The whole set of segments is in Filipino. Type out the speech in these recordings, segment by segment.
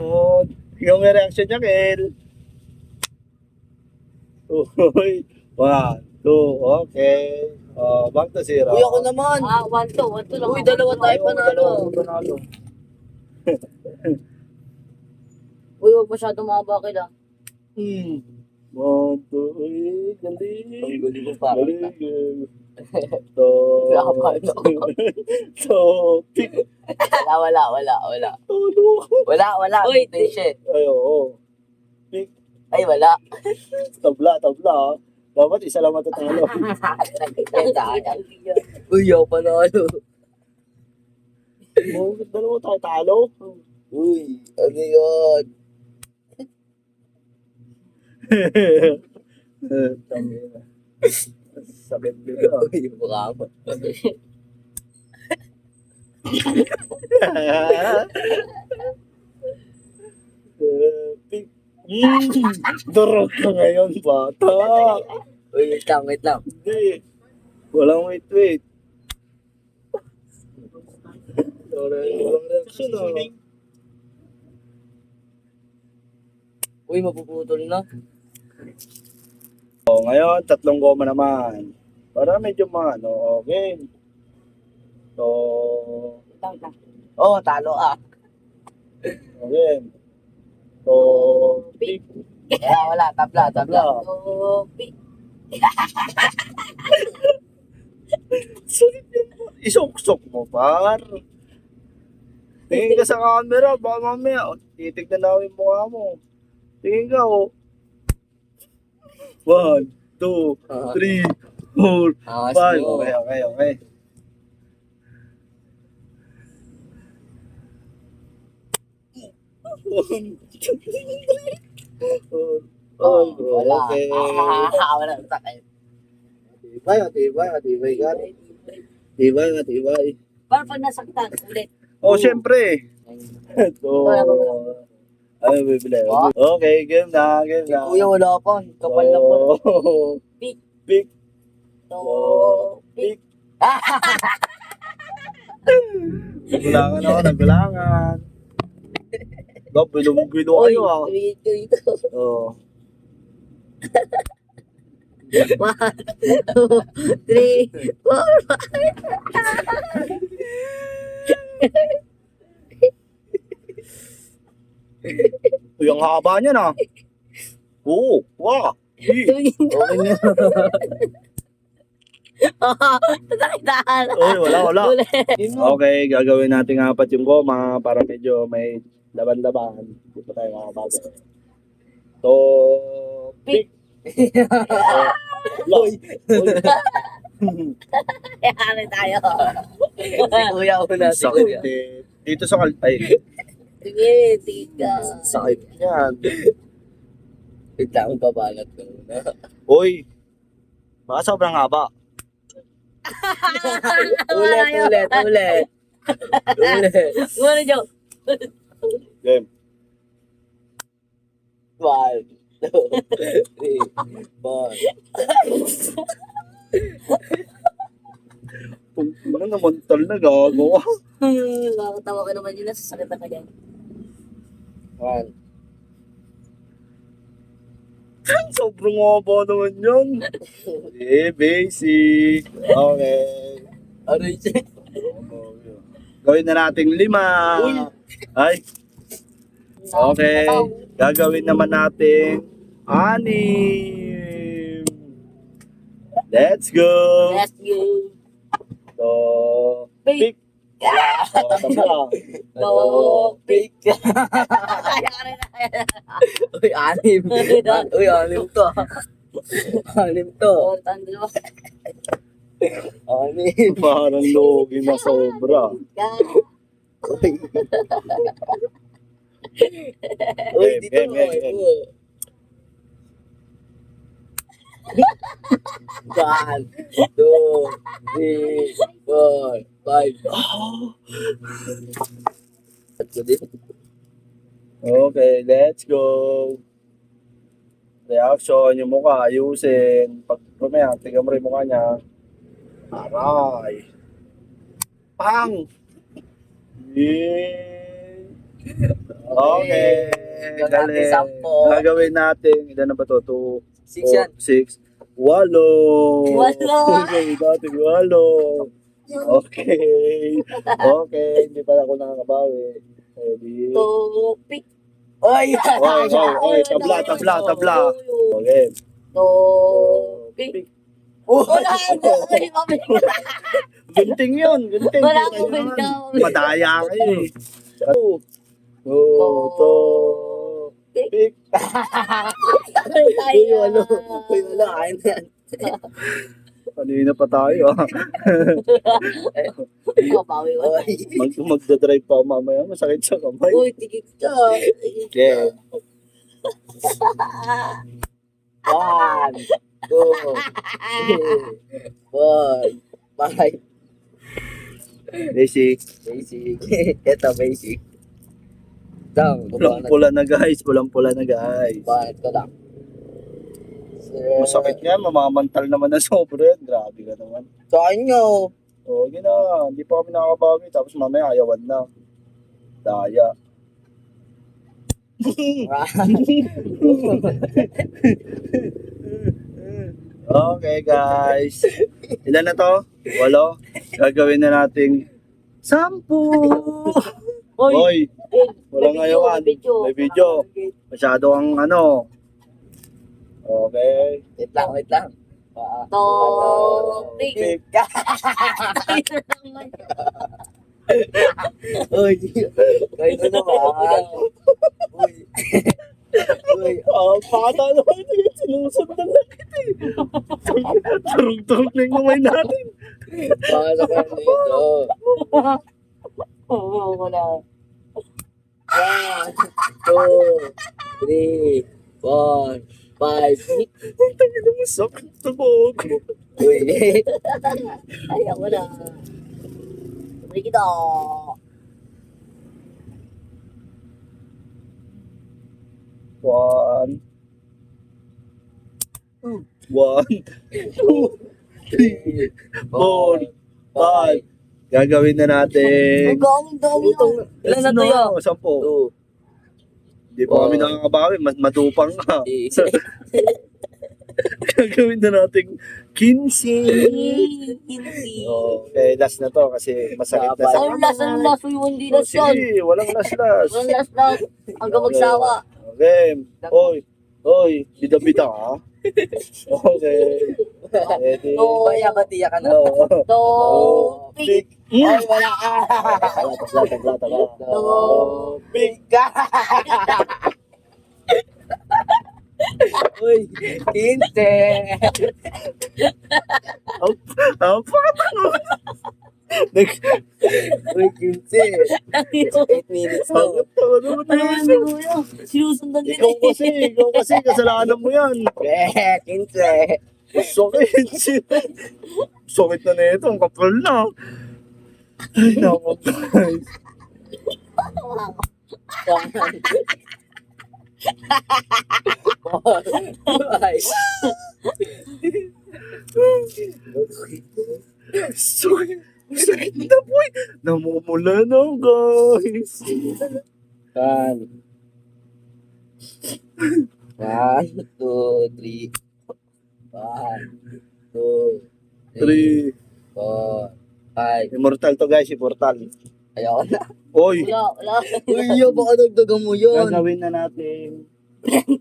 Oh, yung reaction niya, Kel. Uy. 1, 2, okay. Back to 0. Uy, ako naman. 1-2 lang. Uy, dalawa tayo panalo. Panalo. Uy, huwag masyadong mabakil ah. 1, 2, uy, galing. Ang galing mo pa. Galing. Topic. Wala. Ano? Wala. Uy, Notation. Ay, oo. Pick. Ay, wala. Tabla. Dapat isa lang matatalo. Uy, ako panalo. Dalawa tayo talo. Uy, ano yun? Sakit dito. Uy, mukha mo. Pick. Durog ka ngayon, bata. Uy, wait lang. Hindi. Walang wait. Walang reaction, ah. Uy, mapuputol na. Ngayon, 3 goma naman. Para medyo okay. So, Oh, talo ah. okay. So, pick. Wala, tabla. Topic. Sulit yun mo. Isok-sok mo, par. Tingin ka sa camera, baka mamaya, titignan namin mukha mo. Tingin ka, 1, 2, 3, 4, 5. Okay. Wala. Okay. Wala sakit. Matibay ka. Matibay. Paano pag nasaktan? Ulit. Siyempre. So, ano bibili? Okay, game na. Kuya, wala pa. Kapal na po. Pick. Topic. Naggulangan. Bilong kayo ah. Dito. Oo. 1, 2, 3, 4, 5. Uy, ang haba niya na. Oo, wow. Tumingin ka. Nasakitaan. Uy, wala. Ulit. Okay, gagawin natin 4 yung goma para medyo may laban-laban. Hindi pa tayo makabago. So, pick. Uy. Kaya tayo. Si kuya una. Sakit eh. Dito sa kalpay. Sige, tiga. Sakit yan. Wait lang, babalat ko muna. Uy, baka sobrang haba. Ulit. Ano joke? Game. 1, 2, 3, 4. Ano naman tal na gago. Nakakatawa ka naman yun. Nasasakit ka dyan. 1. Sobrang haba naman yun. Basic. Okay. Ano yun? Gawin na nating 5. Ay. Okay. Gagawin naman natin 6. Let's go. Let's go. So, pick. Topic. Uy, 6. Uy, 6 to. 6 to. Tandalo. 6. Parang logi na sobra. Uy, dito. Game. 1, 2, 3, 4, 5. Okay, let's go. Reaction, yung mukha, ayusin. Pag mamaya, tingnan mo rin yung mukha niya. Aray. Pang! Yeah. Okay. Gawin natin Galing. 10. Gagawin natin. Ilan na ba to? 2, 6 yan. 6, 8. Walo. Gagawin natin 8. Okay. Okay. Hindi pala ako nakakabawi. Ready? Topic. Oy! Oy. Tabla. Okay. Topic. Wala. Ay, mami. Gunting yun. Gunting. Wala Kita akong nyo benta. naman. Madaya kayo eh. Topic. Uy, walo. Uy, walo. Kain na yan. Kanina pa tayo ah. Kapawi ko. Oy. Magdadrive pa ako mamaya. Masakit sa kamay. Uy, tigit ka. Okay. 1, 2, 3, 4, 5. Basic. Basic. Ito, basic. Down. Pulang-pula na guys. Pulang-pula na guys. Bakit ko lang? Masakit nga. Mamamantal naman na sobra yan. Grabe ka naman. Sa inyo. O, na. Hindi pa kami nakakabawi. Tapos mamaya ayawan na. Daya. Okay guys. Ilan na to? 8. Gagawin na nating 10. Hoy. Walang ayawan. May video. Masyado ang ano. Okay. Wait lang. Topic. Uy, kayo na naman. Uy. Uy. Pata naman ito. Sinusundan na kita eh. Turug-turug na yung kamay natin. Paano ka nito? Oo, wala. 1, 2, 3, 4, 5. Ang tayo na masakit na bog. Uy. Ay, ako na. Sabay kita. 1, 1, 2, 3, 4, 5. Gagawin na natin. Ang dami na. Ilan na to yun? 10. Hindi pa kami nakakabawi. Mas matupang ka. Gagawin na natin 15. Okay, last na to kasi masakit na sa Ang last, uy, hindi last yan. Sige, walang last. Walang last. Hanggang magsawa. Okay. Oy, bida-bida ka. Okay. Ready? Batiya ka na. Topic. Ay, wala ka. Tabla. Topic ka. Uy, 15. Uy, 15. 8 minutes to. Tawa naman na Ay, yun. kuya. Sinusundan din Ikaw kasi, kasalanan mo yan. 15. Sakit. Sakit na nito, ang kapal na. Ay, naku guys. Sakit na po eh. Namumula na guys. 1, 2, 3. 1, 2, 3, 3. 4, 5. Immortal to guys, immortal. Ayaw na. Oy, Wala. Uy, baka dagdagan mo yun. gagawin na natin 18.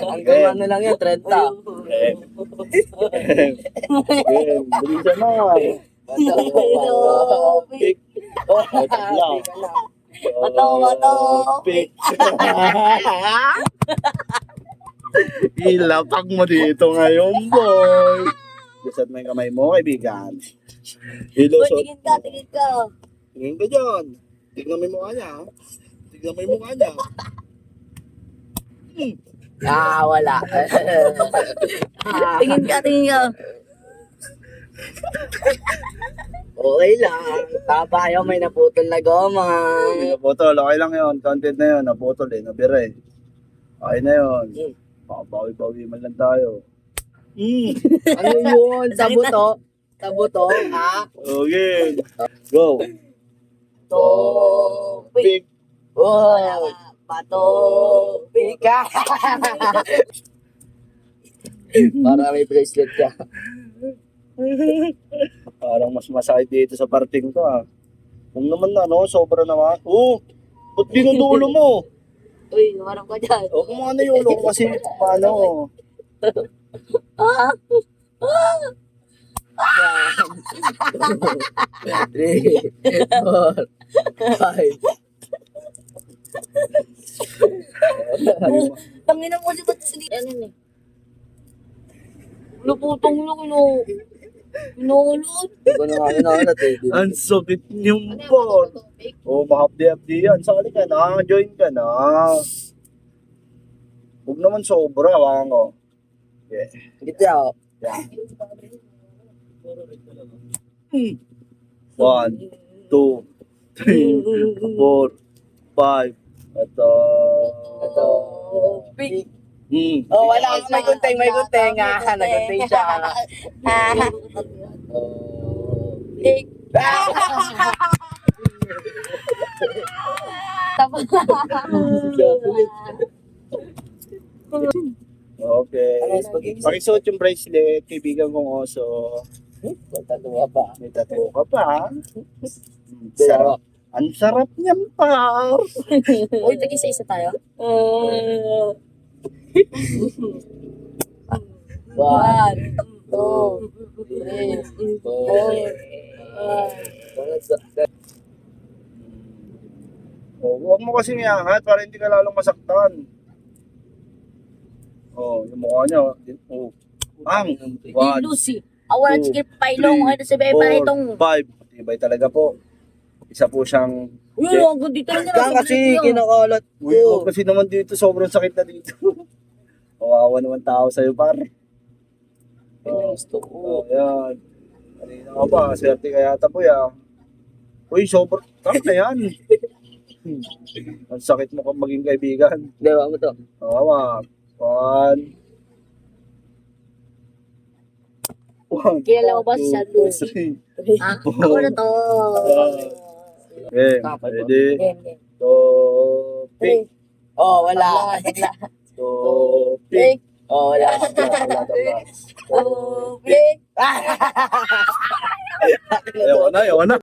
Hanggang ano lang yan, 30. Bilisan na. Topic. Topic. Ilapag mo dito ngayon, boy. Lusot mo yung kamay mo, kaibigan. Uy, Ilusot. tingin ka. Tingin ka dyan. Tignan mo yung mukha niya. Tingnan mo yung mukha niya. Wala. Tingin ka. Okay lang. Tapayo, may naputol na goma. Naputol, okay lang yun. Content na yun. Naputol eh, nabira eh. Okay na yun. Bawi-bawi man lang tayo. Ano yun? Sa buto? Sa buto? Ha? Okay. Go. Topik. Wow! Patopik. Ika! Para may bracelet ka. Parang mas masakit dito sa parting to ah. Kung naman ano, sobra naman. Ba't dinudulo mo? Uy, namarang ka dyan. O kung ano yung ulo ko kasi paano. Three, four, five. Tangina mo si ba't sili. Ano yun eh? Luputong lang, inuulot. Hindi ko na nga nakulat eh. Ang sakit niyong por. Mahapdi-hapdi yan. Sali ka na, join ka na. Huwag naman sobra, wango. Yeah. Gito ako. One, two, three, four, five. Ito. Topik. Oh, wala. May gunting, may gunting. Nagunting siya. Topik. Okay. Ayos, pag-ibig. Pakisuot yung bracelet, kaibigan kong oso. Tatuwa pa. May tattoo ka pa. Sarap. Ang sarap niyan pa. Uy, tag-isa-isa tayo. One, two, three, four, Huwag mo kasing iangat para hindi ka lalong masaktan. Yung mukha niya. Ang. Hey, One, Lucy. Awan two, sige pailong ano sa bebe four, itong. five. Tibay talaga po. Isa po siyang... Uy, ang ganda talaga Yan kasi kinakalat Uy, huwag ko. kasi naman dito. Sobrang sakit na dito. Kawawa naman tao sa'yo, par. Yan yung gusto ko. Ayan. Kanina ka pa. Swerte ka yata po, ya. Uy, sobrang... Tama na yan. Ang sakit mo kang maging kaibigan. Hindi, wag mo to. Kawawa. One. Kilala mo ba si San Lucy? Three. Ah, ako na to. Okay, ready? Game, game. Topik. Oh, wala. Topik. Oh, wala. Topik. Ayaw na, ayaw na.